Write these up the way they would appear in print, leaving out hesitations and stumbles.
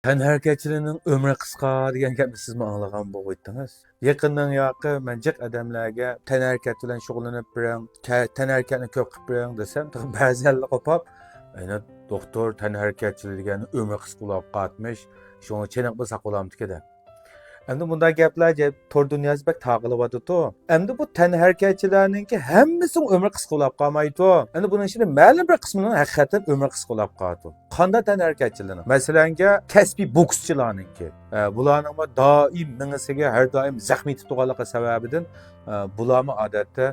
Tənhərəkətçiliyin ömrü qısqa degan gapni sizmi anlagan bo'lib. Yaqindan yoqqa men jiq odamlarga tənhərəkət bilan shug'ullanib biring, tənhərəkətni ko'p qilib biring desam, ba'zilar qopab, "Ana doktor tənhərəkətçilik degan ömrü qisqa bo'lib qatmış, shuni cheniq bilsa qo'lamdiki" deb. Endi bunday gaplar tor dunyosi bak taqılıbadı-tu. Endi bu tənhərəkətçilərninki hammasının ömrü qisqa bo'lib qolmaydi. Endi buning ichida ma'lum bir qismining haqiqatan ömrü qisqa bo'lib qoladi. Qanday tənhərəkətçilikning? Masalan, kasbiy bokschilarninki. Bularning doim mingisiga har doim zaxmi yetib turganligi sababidan bularni odatda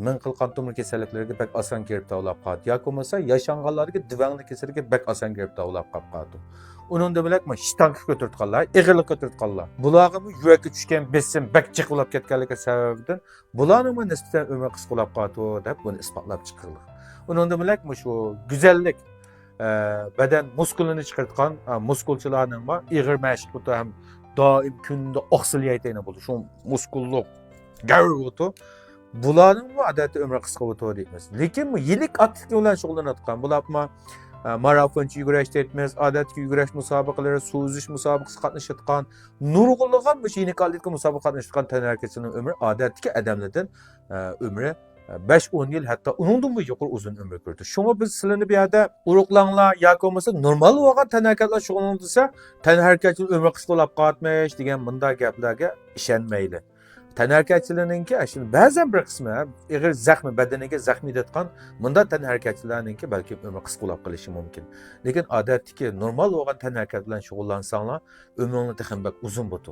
ming xil qon tomir kasalliklariga bak oson giribdor bo'lib qoladi. Yoki bo'lmasa yashanganlarga divangli kasallikka bak oson giribdor bo'lib qoladi. Uningda bilakmi shtanka ko'tartganlar, ig'irlik ko'tartganlar. Bularga yurakka tushgan besim bak chiqilib ketganligi sababidan bularning nisbatan umri qisqa bo'lib qoladi deb buni isbotlab chiqildi. Uningda bilakmi shu go'zallik badan muskulini chiqartgan muskulchilarning ig'ir mashq qilib ham doim kunda oqsilayotgan bo'ldi. Shu muskullik gavrutu bularning odatda umri qisqa bo'ladi deymiz. Lekin bu yilik atletlik bilan shug'ullanayotgan bularmi marafonchi yugurish deymiz, odatdagi yugurish musobaqalari, suzish musobaqasi qatnashayotgan, nurg'unlagan bu yilik atletlik musobaqasi qatnashayotgan tənhərəkətçining umri odatdagi odamlardan umri 5-10 yil hatto uningdan yuqori uzun umr ko'rdi. Shunga biz sizlarni bu yerda urug'langlar yoki bo'lmasa normal bo'lgan tənhərəkətlar shug'ullansa, tənhərəkətçilik umri qisqa bo'lib qolmaydi degan bunday gaplarga ishonmaydi. Tənhərəkətçilərinki şimdi bəzən bir qismi ig'ir zaxmi badaniga zaxmi yetgan bunda tənhərəkətçilərinki balki ömrü qisqa bo'lib qolishi mumkin. Lekin odatdagi normal bo'lgan tənhərəkət bilan shug'ullansanglar, ömringiz ham uzun bo'ladi.